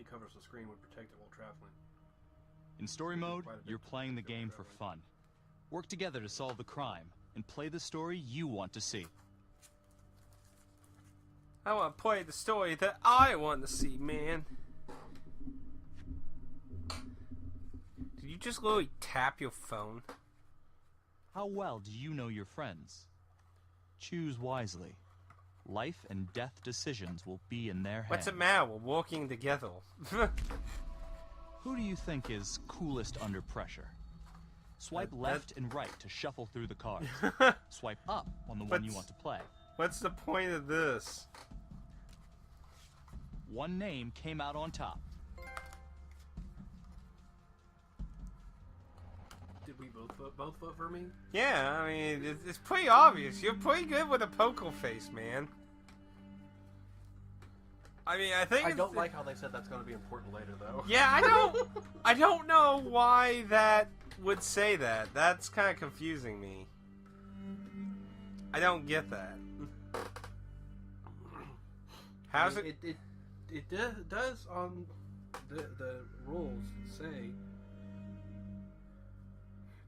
covers the screen would protect it while traveling. In story mode, you're playing the game for fun. Work together to solve the crime, and play the story you want to see. I want to play the story that I want to see, man. Did you just literally tap your phone? How well do you know your friends? Choose wisely. Life and death decisions will be in their hands. What's it matter? We're working together. Who do you think is coolest under pressure? Swipe left and right to shuffle through the cards. Swipe up on the one you want to play. What's the point of this? One name came out on top. Did we both vote for me? Yeah, I mean, it's pretty obvious. You're pretty good with a poker face, man. I mean, I think I don't like how they said that's going to be important later, though. Yeah, I don't know why that would say that. That's kind of confusing me. I don't get that. How's it? It does on the rules say,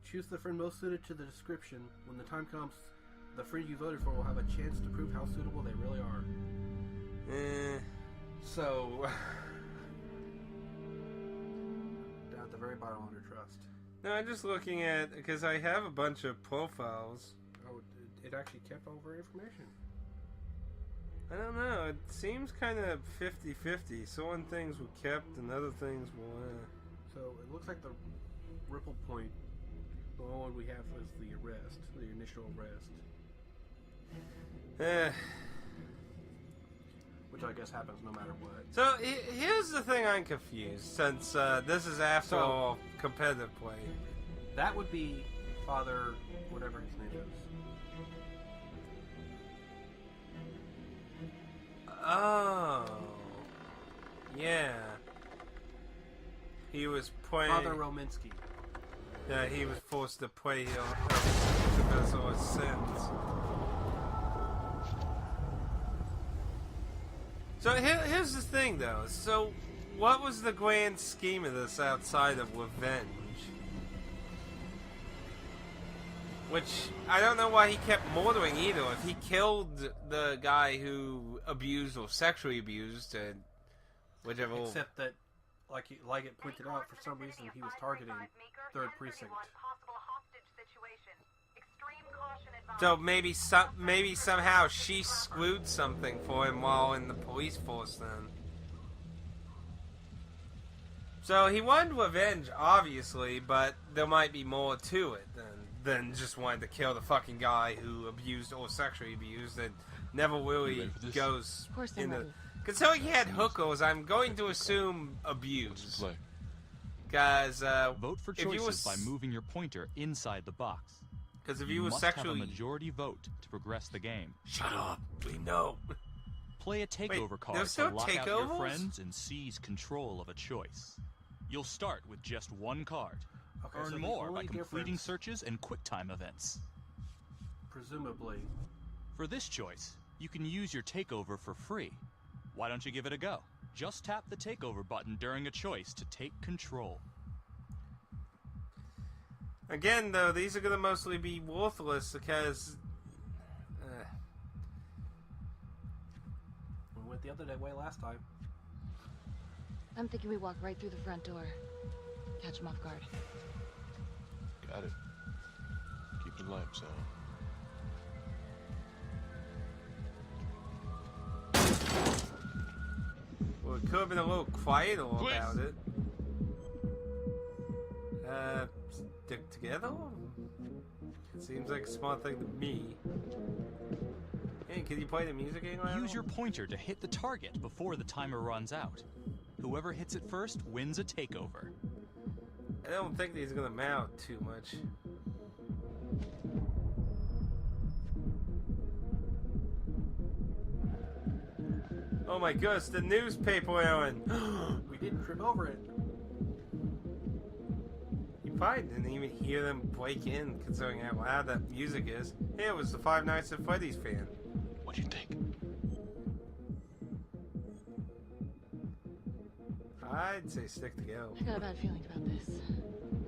choose the friend most suited to the description. When the time comes, the friend you voted for will have a chance to prove how suitable they really are. So, down at the very bottom under trust. No, I'm just looking at, because I have a bunch of profiles. Oh, it actually kept all of our information. I don't know, it seems kind of 50-50. Certain things were kept and other things were... So, it looks like the ripple point, the only one we have is the arrest, the initial arrest. Which I guess happens no matter what. So, here's the thing I'm confused, since this is after all competitive play. That would be Father, whatever his name is. Oh. Yeah. He was playing... Father Rominsky. Yeah, he was forced to play because of his sins. So here's the thing, though. So, what was the grand scheme of this outside of revenge? Which, I don't know why he kept murdering either. If he killed the guy who abused or sexually abused, whichever... Except that, like it pointed out, for some reason he was targeting 3rd Precinct. So maybe somehow she screwed something for him while in the police force then. So he wanted revenge, obviously, but there might be more to it than just wanting to kill the fucking guy who abused or sexually abused and never really goes into... Considering he had hookers, I'm going to assume abuse. Guys, vote for choices by moving your pointer inside the box. Because if you you were must sexually... have a majority vote to progress the game. Shut up, we know. Play a takeover card to lock out your friends and seize control of a choice. You'll start with just one card. Okay, Earn so more by completing searches and QuickTime events. Presumably. For this choice, you can use your takeover for free. Why don't you give it a go? Just tap the takeover button during a choice to take control. Again, though, these are going to mostly be worthless because... We went the other way last time. I'm thinking we walk right through the front door. Catch him off guard. Got it. Keep the lights on. Well, it could have been a little quieter about it. Stick together? It seems like a smart thing to me. Hey, can you play the music any louder? Use your pointer to hit the target before the timer runs out. Whoever hits it first wins a takeover. I don't think these are going to mount too much. Oh my goodness, the newspaper, Aaron! We didn't trip over it. You probably didn't even hear them break in, considering how loud that music is. Hey, it was the Five Nights at Freddy's fan. What do you think? I'd say stick together. I got a bad feeling about this.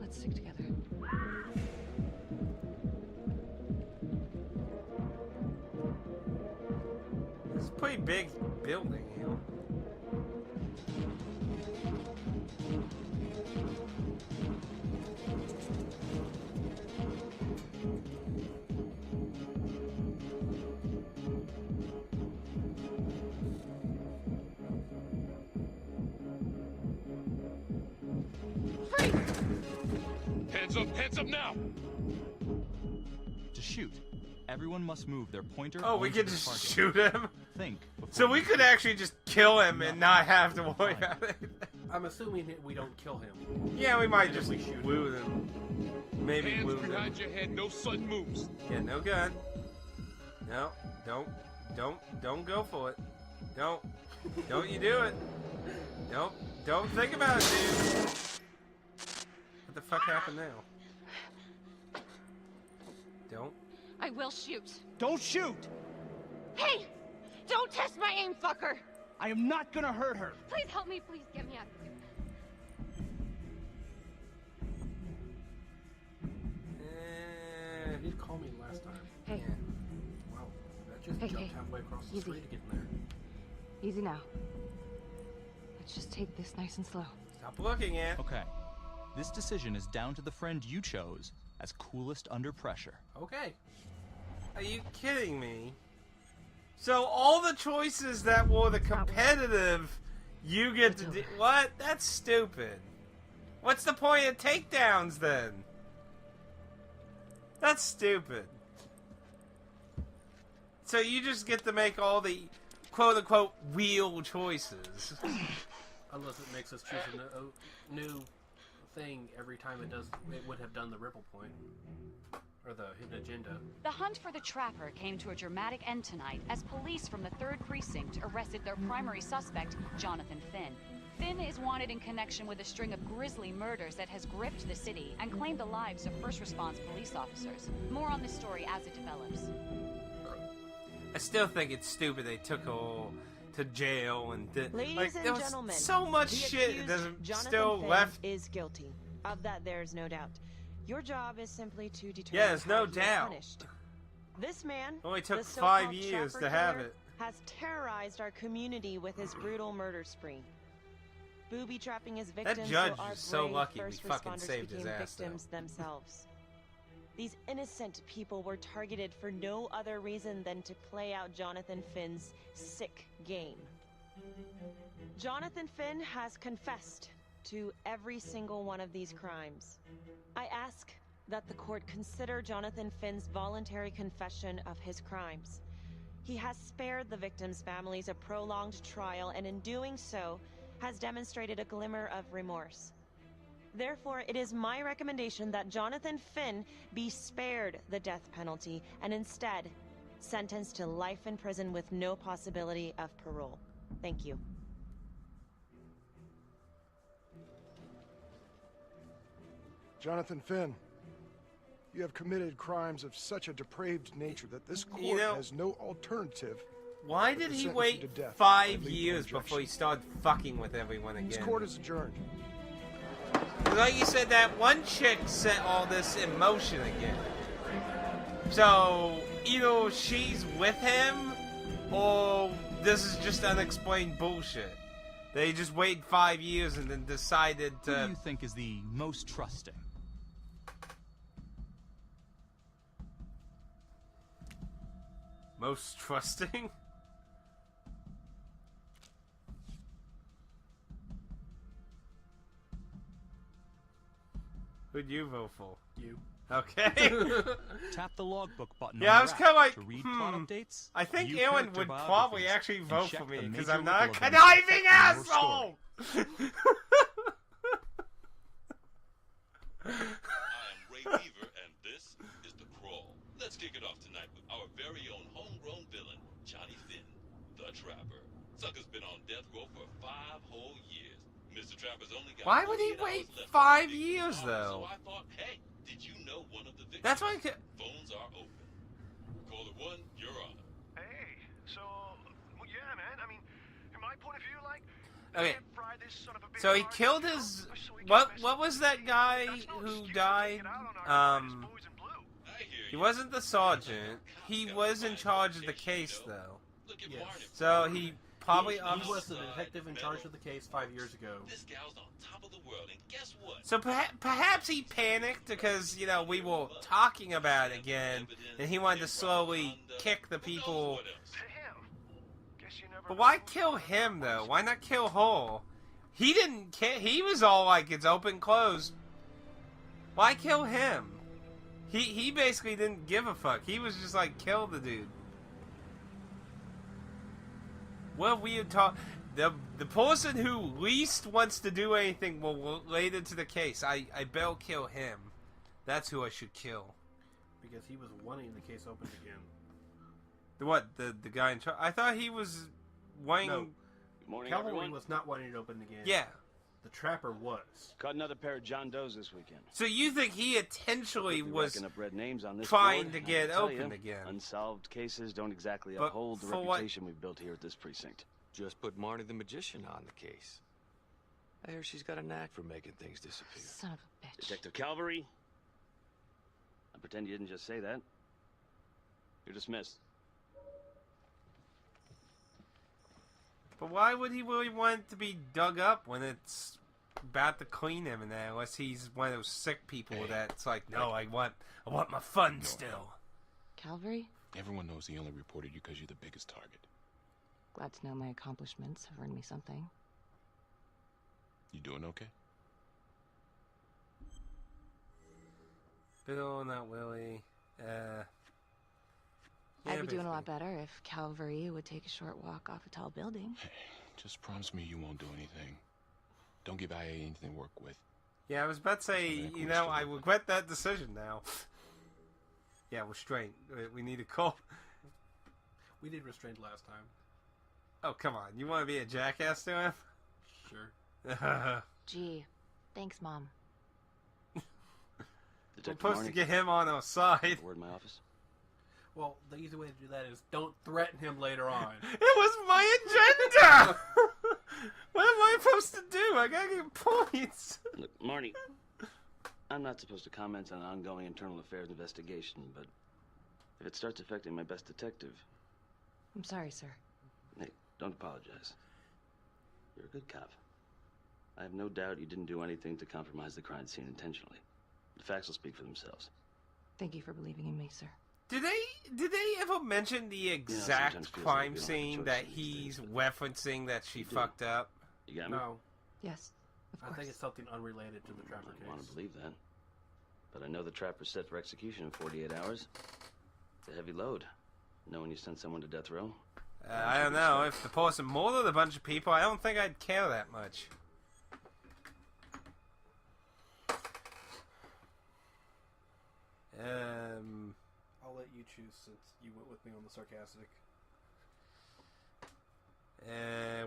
Let's stick together. It's a pretty big building, you know. Hands up now! To shoot, everyone must move their pointer. Oh, we onto could the just target. shoot him. Think. So we could actually just kill him and not have to worry about it. I'm assuming that we don't kill him. Yeah, we might And just if we shoot woo them. Maybe Hands woo them. behind your head, no sudden moves. Yeah, no gun. No, don't go for it. Don't you do it. Don't think about it, dude. What the fuck happened now? Don't. I will shoot. Don't shoot! Hey! Don't test my aim, fucker! I am not gonna hurt her. Please help me. Please get me out of here. He did call me last time. Hey, Wow. That just Hey, jumped hey. halfway across the Easy. street to get in there. easy now. Let's just take this nice and slow. Stop looking at. Okay. This decision is down to the friend you chose as coolest under pressure. Okay. Are you kidding me? So all the choices that were the competitive, you get to do. What? That's stupid. What's the point of takedowns then? That's stupid. So you just get to make all the quote-unquote real choices. Unless it makes us choose a new thing every time it does. It would have done the ripple point. Or the hidden agenda. The hunt for the Trapper came to a dramatic end tonight as police from the 3rd Precinct arrested their primary suspect, Jonathan Finn. Finn is wanted in connection with a string of grisly murders that has gripped the city and claimed the lives of first response police officers. More on this story as it develops. I still think it's stupid they took her to jail and did. Ladies Like, and there was gentlemen, so much the shit accused, that's Jonathan still Finn, left. is guilty. Of that, there's no doubt. Your job is simply to determine Yeah, there's no how he is doubt. punished. This man, Only took the 5 so-called years Trapper to have killer, it. has terrorized our community with his brutal murder spree. Booby trapping his victims judge so our is so brave lucky we first fucking responders saved his became ass, though. victims themselves. These innocent people were targeted for no other reason than to play out Jonathan Finn's sick game. Jonathan Finn has confessed to every single one of these crimes. I ask that the court consider Jonathan Finn's voluntary confession of his crimes. He has spared the victims' families a prolonged trial, and in doing so, has demonstrated a glimmer of remorse. Therefore, it is my recommendation that Jonathan Finn be spared the death penalty and instead sentenced to life in prison with no possibility of parole. Thank you. Jonathan Finn, you have committed crimes of such a depraved nature that this court You know, has no alternative. Why but did to he sentence wait you to death 5 by lethal years before he injection. started fucking with everyone This again? court is adjourned. Like you said, that one chick set all this in motion again. So, either she's with him, or this is just unexplained bullshit. They just waited 5 years and then decided Who do to... you think is the most trusting? Most trusting? Who'd you vote for? You. Okay. Tap the logbook button Yeah, on I your was app kinda like, to read plot updates. I think view Aaron character would biographies, probably actually and vote check for me the because major I'm not a ripple conniving events affecting your asshole! I am Ray Weaver, and this is The Crawl. Let's kick it off tonight with our very own homegrown villain, Johnny Finn, the Trapper. Sucker's been on death row for 5 whole years. Mr. Trapper's only got Why would he 48 hours wait left 5 on the years, clock, though? So I thought, hey, did you know one of the victims? That's why I could... Phones are open. Caller 1, you're on. Hey, so, well, yeah, man. I mean, from my point of view, like, Okay. So he killed his... What was that guy who died? He wasn't the sergeant. He was in charge of the case, though. Yes. So he probably... He was the detective in charge of the case 5 years ago. This gal's on top of the world, and guess what? So perhaps he panicked because, you know, we were talking about it again, and he wanted to slowly kick the people. But why kill him, though? Why not kill Hull? He didn't care. He was all like, it's open, closed. Why kill him? He basically didn't give a fuck. He was just like, kill the dude. Well, we had talked... The person who least wants to do anything related to the case, I better kill him. That's who I should kill. Because he was wanting the case opened again. The guy in charge? I thought he was wanting... No. Good morning, Cavalry everyone. was not wanting it opened again. Yeah. The Trapper was. Caught another pair of John Does this weekend. So you think he intentionally was racking up red names on this trying board, to I get can tell open you, again? Unsolved cases don't exactly But uphold the for what- reputation we've built here at this precinct. Just put Marty the Magician on the case. I hear she's got a knack for making things disappear. Son of a bitch. Detective Calvary, I pretend you didn't just say that. You're dismissed. But why would he really want it to be dug up when it's about to clean him in there? Unless he's one of those sick people that's like, no, I want my fun still. Calvary? Everyone knows he only reported you because you're the biggest target. Glad to know my accomplishments have earned me something. You doing okay? Bill, not Willie. I'd be doing a lot better if Calvary would take a short walk off a tall building. Hey, just promise me you won't do anything. Don't give IA anything to work with. Yeah, I was about to say, you know, I regret that decision now. Yeah, restraint. We need a call. We did restraint last time. Oh, come on. You want to be a jackass to him? Sure. Gee, thanks, Mom. We're supposed to get him on our side. Word in my office. Well, the easy way to do that is don't threaten him later on. It was my agenda! What am I supposed to do? I gotta get points. Look, Marty, I'm not supposed to comment on an ongoing internal affairs investigation, but if it starts affecting my best detective... I'm sorry, sir. Hey, don't apologize. You're a good cop. I have no doubt you didn't do anything to compromise the crime scene intentionally. The facts will speak for themselves. Thank you for believing in me, sir. Did they ever mention the exact crime scene that he's referencing that she fucked up? You got me? No. Yes, of course. I think it's something unrelated to the Trapper case. I want to believe that. But I know the Trapper's set for execution in 48 hours. It's a heavy load, knowing you sent someone to death row. I don't know. If the person murdered a bunch of people, I don't think I'd care that much. I'll let you choose since you went with me on the sarcastic.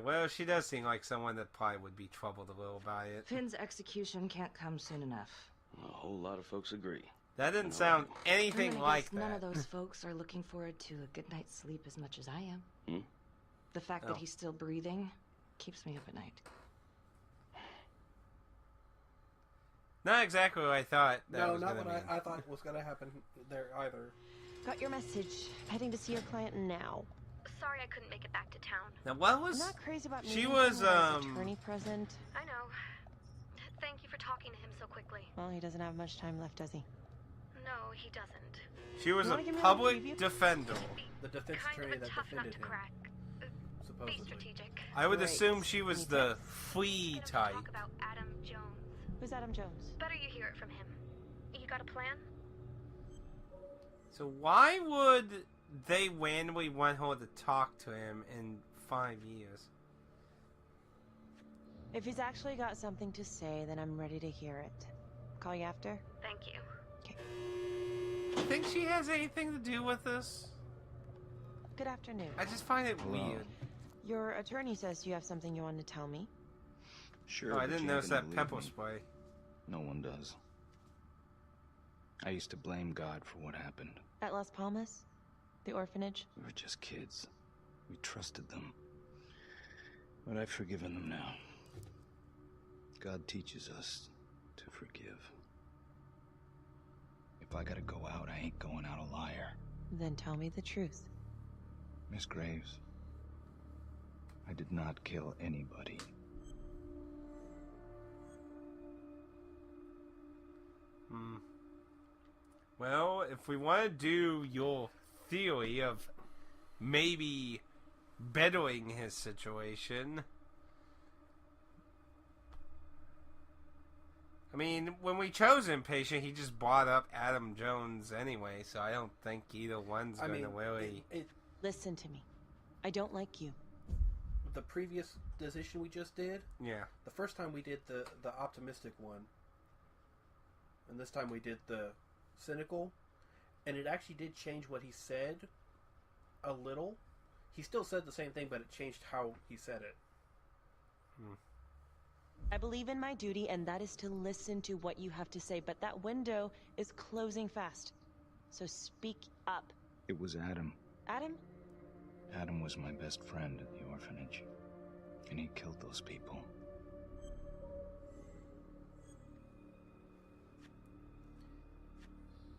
Well, she does seem like someone that probably would be troubled a little by it. Finn's execution can't come soon enough. A whole lot of folks agree. That didn't sound anything And I like guess that. none of those folks are looking forward to a good night's sleep as much as I am. Hmm? The fact that he's still breathing keeps me up at night. Not exactly what I thought. No, not what I thought was going to happen there either. Got your message. Heading to see your client now. Sorry I couldn't make it back to town. Now, what was... I'm not crazy about She meeting was, him without his attorney present. I know. Thank you for talking to him so quickly. Well, he doesn't have much time left, does he? No, he doesn't. She was You a wanna give me a public preview? defender. The defense Kind attorney of a that tough nut defended to him. crack. Be Supposedly. strategic. I would Great. assume she was the flea type. Talk about Adam Jones. Who's Adam Jones? Better you hear it from him. You got a plan? So why would they randomly want her to talk to him in 5 years? If he's actually got something to say, then I'm ready to hear it. Call you after? Thank you. Think she has anything to do with this? Good afternoon. I just find it weird. Your attorney says you have something you want to tell me. Sure. Oh, I but didn't you notice ain't that gonna pepper believe me. spray. No one does. I used to blame God for what happened. At Las Palmas? The orphanage? We were just kids. We trusted them. But I've forgiven them now. God teaches us to forgive. If I gotta go out, I ain't going out a liar. Then tell me the truth. Miss Graves, I did not kill anybody. Well, if we want to do your theory of maybe bettering his situation, I mean, when we chose Impatient, he just brought up Adam Jones anyway, so I don't think either one's going to really... Listen to me. I don't like you. The previous decision we just did? Yeah. The first time we did the optimistic one, and this time we did the cynical, and it actually did change what he said a little. He still said the same thing, but it changed how he said it. I believe in my duty, and that is to listen to what you have to say, but that window is closing fast. So speak up. It was Adam. Adam? Adam was my best friend at the orphanage, and he killed those people.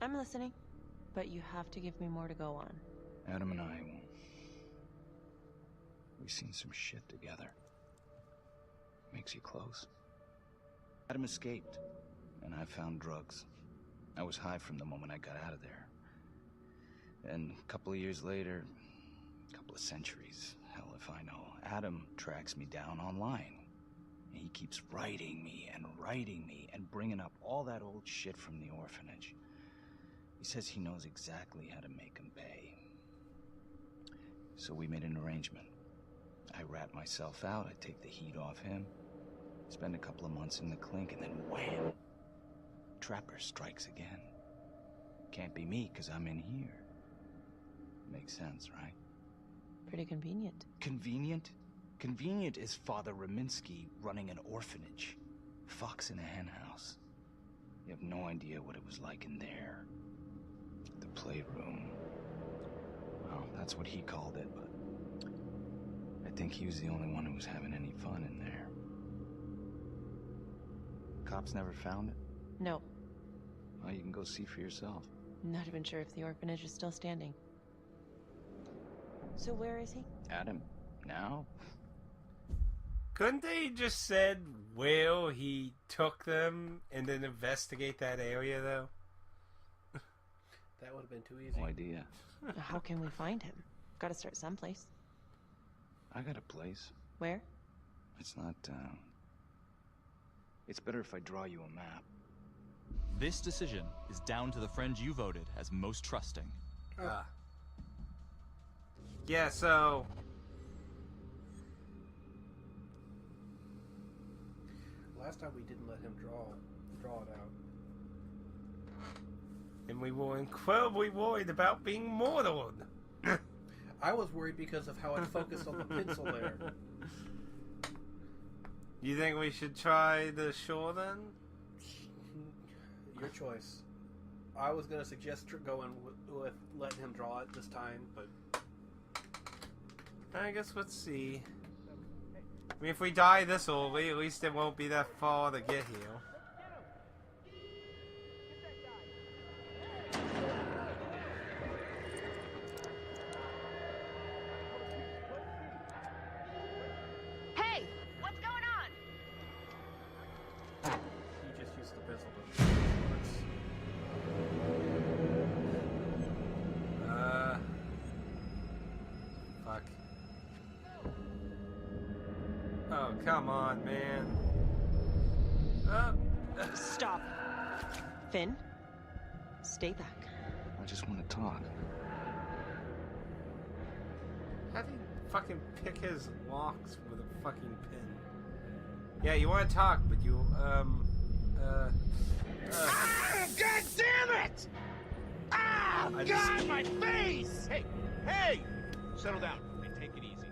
I'm listening, but you have to give me more to go on. Adam and I, we've seen some shit together. Makes you close. Adam escaped, and I found drugs. I was high from the moment I got out of there. And a couple of years later, a couple of centuries, hell if I know, Adam tracks me down online. And he keeps writing me and bringing up all that old shit from the orphanage. He says he knows exactly how to make him pay. So we made an arrangement. I rat myself out, I take the heat off him, spend a couple of months in the clink, and then wham! Trapper strikes again. Can't be me, 'cause I'm in here. Makes sense, right? Pretty convenient. Convenient? Convenient is Father Raminsky running an orphanage. Fox in a hen house. You have no idea what it was like in there. The playroom. Well, that's what he called it, but I think he was the only one who was having any fun in there. Cops never found it? No. Well, you can go see for yourself. Not even sure if the orphanage is still standing. So where is he? Adam, now? Couldn't they just said where he took them and then investigate that area, though? That would have been too easy. No idea. How can we find him? Gotta start someplace. I got a place. Where? It's not, it's better if I draw you a map. This decision is down to the friend you voted as most trusting. Yeah, so... Last time we didn't let him draw it out. And we were incredibly worried about being mortal. I was worried because of how it focused on the pencil there. You think we should try the shore then? Your choice. I was going to suggest going with letting him draw it this time, but... I guess let's see. I mean, if we die this early, at least it won't be that far to get here. Hey! What's going on? You just used the pencil to... Fuck. Oh, come on, man. Stop. Finn, stay back. I just want to talk. How do you fucking pick his locks with a fucking pin? Yeah, you want to talk, but you, Ah! God damn it! Ah! God, my face! Hey! Hey! Settle down and take it easy.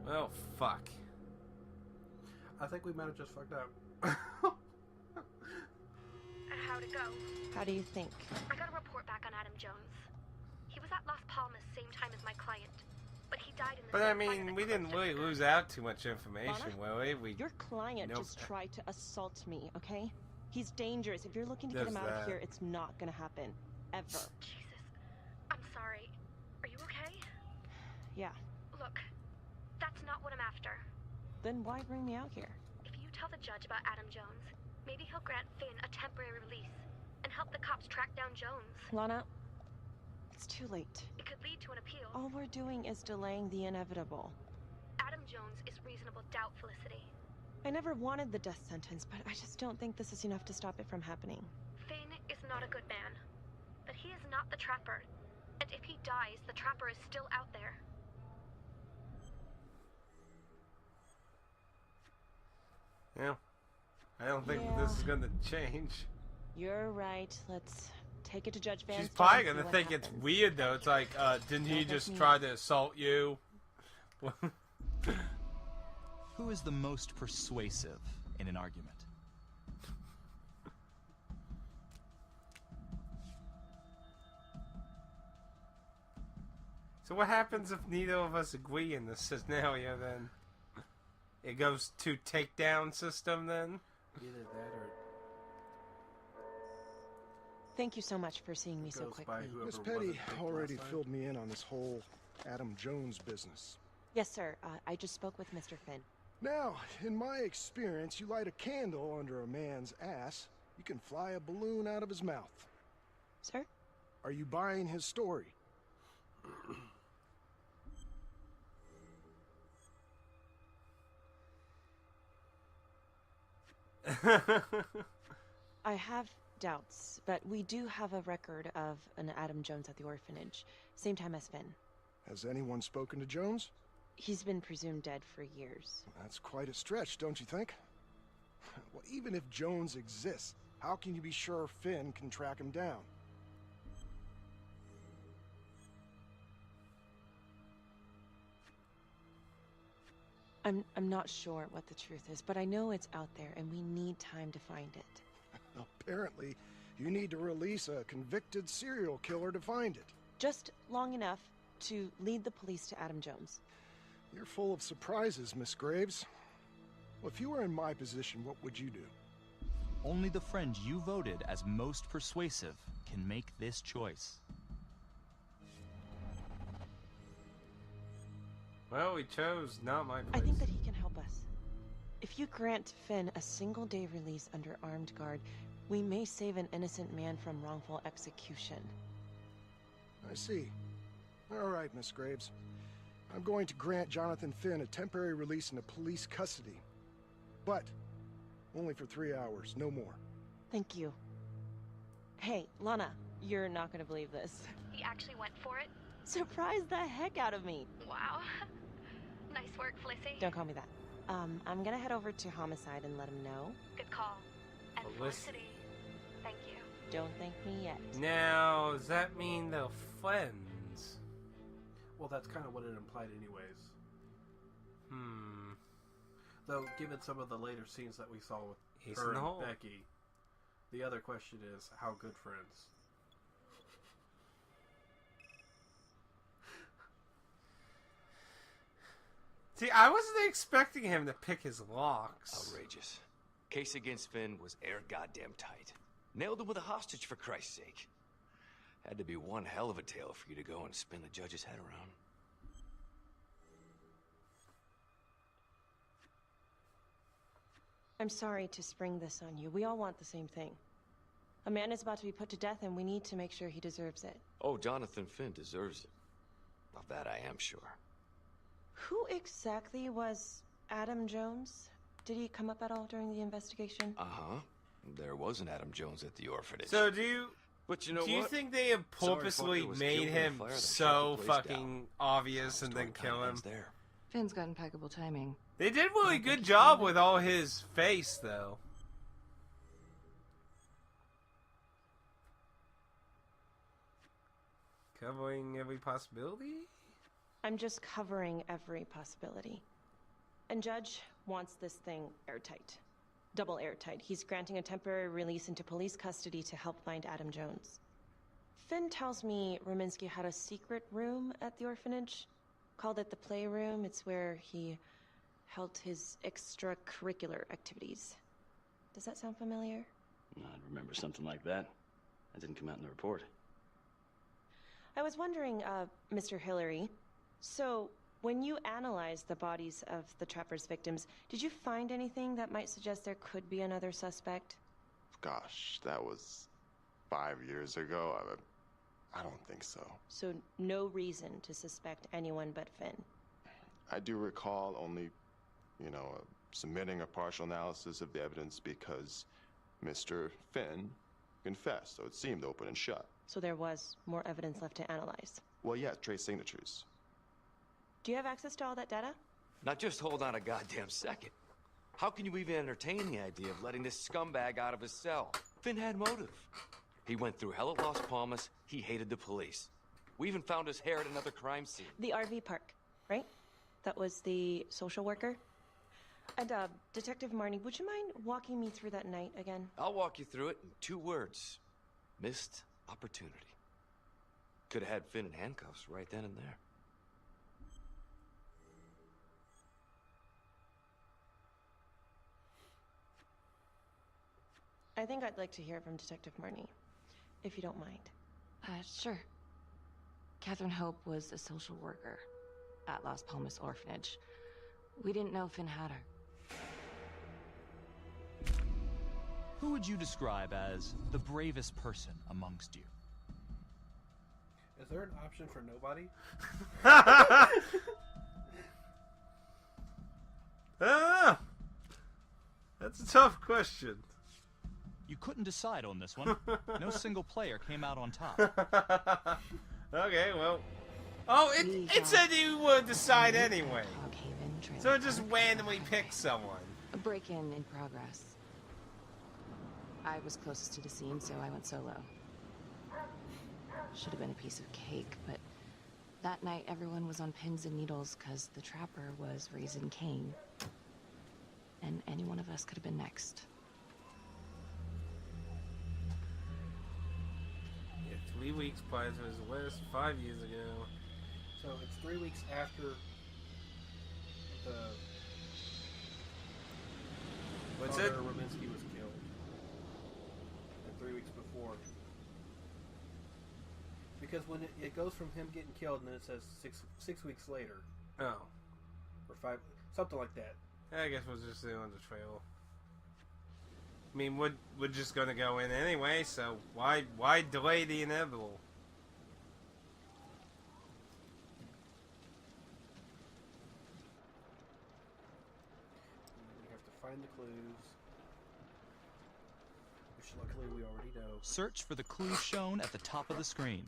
Oh, fuck. I think we might have just fucked up. How'd it go? How do you think? I got a report back on Adam Jones. He was at Las Palmas same time as my client, but but he died in the But I same fire mean, that we didn't Callisto really triggered. lose out too much information, Lana, will we? Your client Nope. just tried to assault me, okay? He's dangerous. If you're looking to get There's him out of that. here, it's not gonna happen. Ever. Jesus. I'm sorry. Are you okay? Yeah. Look, that's not what I'm after. Then why bring me out here? If you tell the judge about Adam Jones, maybe he'll grant Finn a temporary release and help the cops track down Jones. Lana, it's too late. It could lead to an appeal. All we're doing is delaying the inevitable. Adam Jones is reasonable doubt, Felicity. I never wanted the death sentence, but I just don't think this is enough to stop it from happening. Finn is not a good man, but he is not the Trapper. And if he dies, the Trapper is still out there. Yeah. I don't think this is gonna change. You're right. Let's take it to Judge Van. She's probably gonna think it's weird though. It's like, didn't he just try to assault you? Who is the most persuasive in an argument? So what happens if neither of us agree in this scenario then? It goes to takedown system then? Either that or Thank you so much for seeing me so goes quickly. by whoever Miss wasn't Petty picked already last time. filled me in on this whole Adam Jones business. Yes, sir. I just spoke with Mr. Finn. Now, in my experience, you light a candle under a man's ass, you can fly a balloon out of his mouth. Sir? Are you buying his story? I have doubts, but we do have a record of an Adam Jones at the orphanage. Same time as Finn. Has anyone spoken to Jones? He's been presumed dead for years. That's quite a stretch, don't you think? Well, even if Jones exists, how can you be sure Finn can track him down? I'm not sure what the truth is, but I know it's out there and we need time to find it. Apparently, you need to release a convicted serial killer to find it. Just long enough to lead the police to Adam Jones. You're full of surprises, Miss Graves. Well, if you were in my position, what would you do? Only the friend you voted as most persuasive can make this choice. Well, we chose not my place. I think that he can help us. If you grant Finn a single-day release under armed guard, we may save an innocent man from wrongful execution. I see. All right, Miss Graves. I'm going to grant Jonathan Finn a temporary release into police custody. But only for 3 hours, no more. Thank you. Hey, Lana, you're not gonna believe this. He actually went for it? Surprised the heck out of me. Wow. Nice work, Felicity. Don't call me that. I'm gonna head over to Homicide and let him know. Good call. And Felicity. Felicity, thank you. Don't thank me yet. Now, does that mean they're friends? Well, that's kind of what it implied anyways. Hmm. Though, given some of the later scenes that we saw with Ace her in the and hole. Becky, the other question is, how good friends? See, I wasn't expecting him to pick his locks. Outrageous. Case against Finn was air goddamn tight. Nailed him with a hostage, for Christ's sake. Had to be one hell of a tale for you to go and spin the judge's head around. I'm sorry to spring this on you. We all want the same thing. A man is about to be put to death, and we need to make sure he deserves it. Oh, Jonathan Finn deserves it. Of that I am sure. Who exactly was Adam Jones? Did he come up at all during the investigation? Uh-huh. There was an Adam Jones at the orphanage. So do you... But you know do you what? think they have Sorry purposely fucker was made killed in a him fire that so shut the place fucking down. obvious and then Story kill kinda him? ends there. Finn's got impeccable timing. They did really good job with all his face, though. Covering every possibility? I'm just covering every possibility. And Judge wants this thing airtight. Double airtight. He's granting a temporary release into police custody to help find Adam Jones. Finn tells me Rominsky had a secret room at the orphanage. called it the playroom. It's where he held his extracurricular activities. Does that sound familiar? I remember something like that. That didn't come out in the report. I was wondering, Mr. Hillary, so when you analyzed the bodies of the Trapper's victims, did you find anything that might suggest there could be another suspect? Gosh, that was 5 years ago. I don't think so. So no reason to suspect anyone but Finn? I do recall only, submitting a partial analysis of the evidence because Mr. Finn confessed, so it seemed open and shut. So there was more evidence left to analyze? Well, yeah, trace signatures. Do you have access to all that data? Not just hold on a goddamn second. How can you even entertain the idea of letting this scumbag out of his cell? Finn had motive. He went through hell at Las Palmas. He hated the police. We even found his hair at another crime scene. The RV park, right? That was the social worker? And, Detective Marnie, would you mind walking me through that night again? I'll walk you through it in 2 words. Missed opportunity. Could have had Finn in handcuffs right then and there. I think I'd like to hear from Detective Marnie, if you don't mind. Sure. Catherine Hope was a social worker at Las Palmas Orphanage. We didn't know Finn had her. Who would you describe as the bravest person amongst you? Is there an option for nobody? That's a tough question. You couldn't decide on this one. No single player came out on top. Okay, well. Oh, it said you would decide anyway. So it just randomly picked someone. A break-in in progress. I was closest to the scene, so I went solo. Should have been a piece of cake, but that night everyone was on pins and needles because the Trapper was raising Cain. And any one of us could have been next. Yeah, 3 weeks prior to his arrest 5 years ago. So it's 3 weeks after the What's it? Rubinsky was killed. And 3 weeks before. Because when it goes from him getting killed and then it says six weeks later. Oh. Or 5, something like that. I guess we'll just do on the trail. I mean, we're just gonna go in anyway, so why delay the inevitable? We have to find the clues, which luckily we already know. Search for the clues shown at the top of the screen.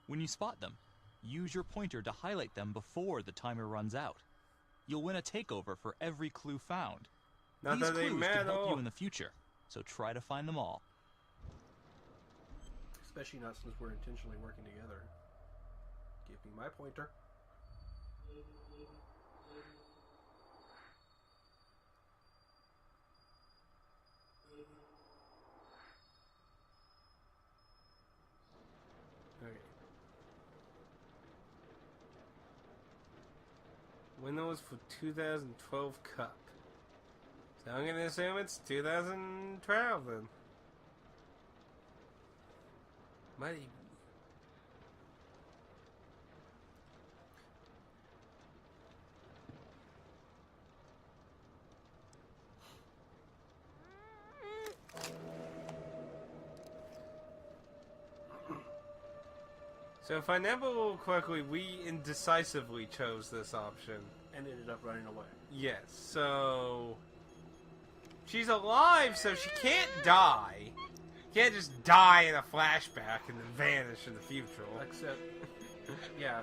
When you spot them, use your pointer to highlight them before the timer runs out. You'll win a takeover for every clue found. Not These that they clues could help matter. you in the future, so try to find them all. Especially not since we're intentionally working together. Give me my pointer. Okay. Windows for 2012 Cup. So I'm gonna assume it's 2012 then. Might. So if I remember correctly, we indecisively chose this option. And ended up running away. Yes, so... She's alive, so she can't die. Can't just die in a flashback and then vanish in the future. Except, yeah.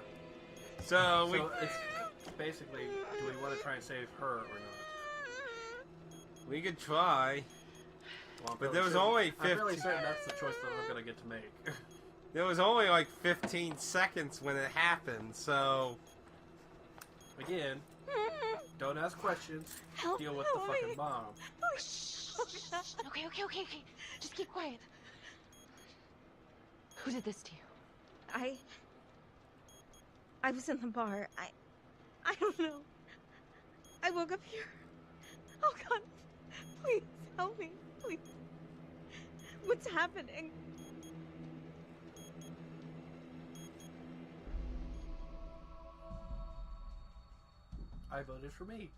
So it's basically, do we want to try and save her or not? We could try. Well, But there was only 15... I'm really certain that's the choice that I'm going to get to make. There was only like 15 seconds when it happened, so... Again, don't ask questions. Help, Deal with the help fucking me. bomb. Oh, shh. Okay. Just keep quiet. Who did this to you? I was in the bar. I don't know. I woke up here. Oh God, please help me, please. What's happening? I voted for me.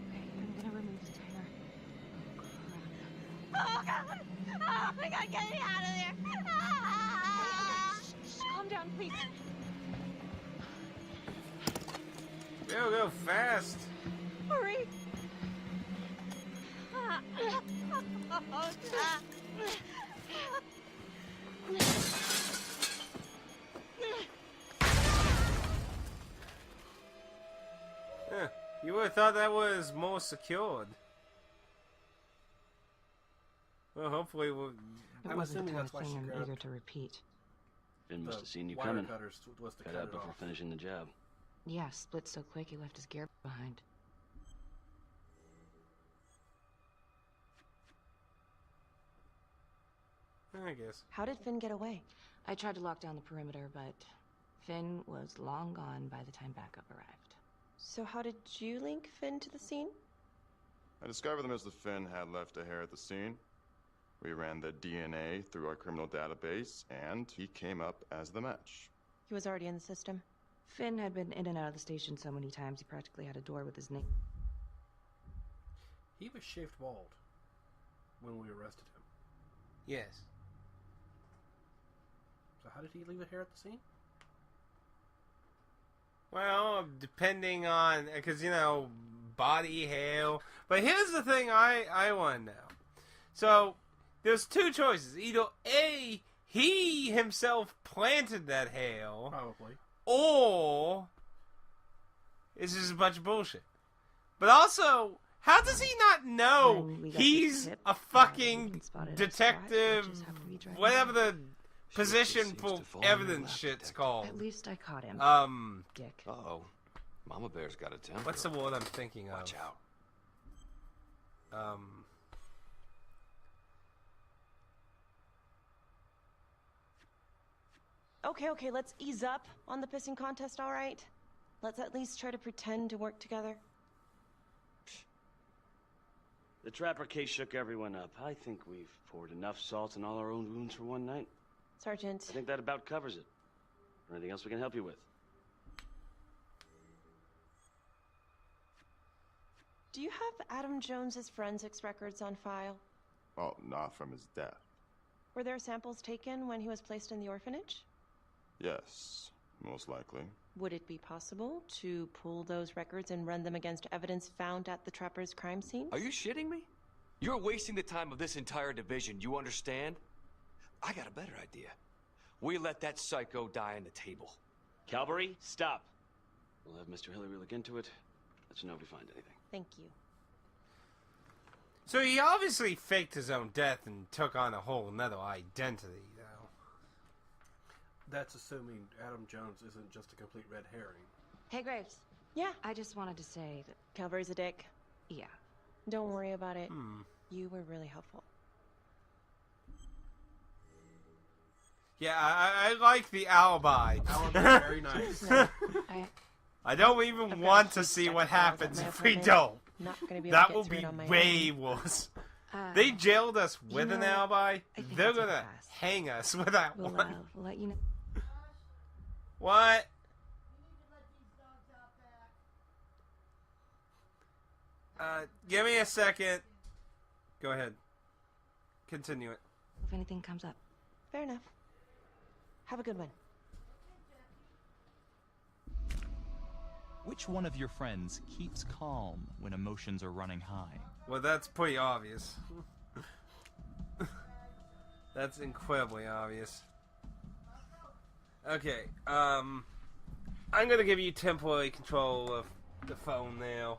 Okay, I'm gonna remove the timer. Oh God! Oh my God, get me out of there! Ah! Shh, calm down, please. Go fast. Hurry! Oh God! You would have thought that was more secured. Well, hopefully we'll... It I'm wasn't the assuming kind that's of why thing she I'm grabbed eager to repeat. Finn must have seen you wire coming. cutters was to Cut cut out it before off. finishing the job. Yeah, split so quick he left his gear behind. I guess. How did Finn get away? I tried to lock down the perimeter, but Finn was long gone by the time backup arrived. So how did you link Finn to the scene? I discovered that Mr. Finn had left a hair at the scene. We ran the DNA through our criminal database, and he came up as the match. He was already in the system. Finn had been in and out of the station so many times he practically had a door with his name. He was shaved bald when we arrested him. Yes. So how did he leave the hair at the scene? Well, depending on... Because, you know, body hair. But here's the thing I want to know. So, there's two choices. Either A, he himself planted that hair. Probably. Or it's just a bunch of bullshit. But also, how does he not know he's a fucking detective, whatever the position for evidence shit's called? At least I caught him. Dick. Uh-oh. Mama Bear's got a temper. What's the word I'm thinking of? Watch out. Okay, let's ease up on the pissing contest, all right? Let's at least try to pretend to work together. The Trapper case shook everyone up. I think we've poured enough salt in all our own wounds for one night. Sergeant. I think that about covers it. Or anything else we can help you with? Do you have Adam Jones's forensics records on file? Well, not from his death. Were there samples taken when he was placed in the orphanage? Yes, most likely. Would it be possible to pull those records and run them against evidence found at the Trapper's crime scene? Are you shitting me? You're wasting the time of this entire division, you understand? I got a better idea. We let that psycho die on the table. Calvary, stop. We'll have Mr. Hillary look into it. Let you know if we find anything. Thank you. So he obviously faked his own death and took on a whole another identity, though. That's assuming Adam Jones isn't just a complete red herring. Hey, Graves. Yeah? I just wanted to say that... Calvary's a dick. Yeah. Don't worry about it. You were really helpful. Yeah, I like the alibi. Alibi, very nice. I don't even want to see what happens if we don't. Not gonna be able That to will get be through it on my way own. worse. They jailed us with an alibi. They're that's a gonna pass. hang us without We'll, one. we'll let you know. What? Give me a second. Go ahead. Continue it. If anything comes up. Fair enough. Have a good one. Which one of your friends keeps calm when emotions are running high? Well, that's pretty obvious. That's incredibly obvious. Okay, I'm gonna give you temporary control of the phone now.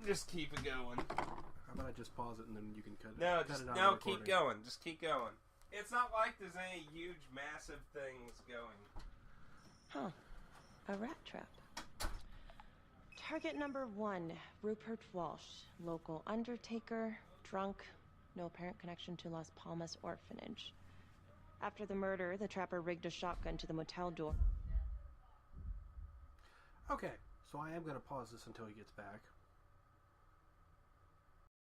Just keep it going. How about I just pause it and then you can cut it? No, cut just it out no. of the Keep recording. going. Just keep going. It's not like there's any huge, massive things going. Huh. A rat trap. Target number 1, Rupert Walsh, local undertaker, drunk, no apparent connection to Las Palmas orphanage. After the murder, the trapper rigged a shotgun to the motel door. Okay, so I am going to pause this until he gets back.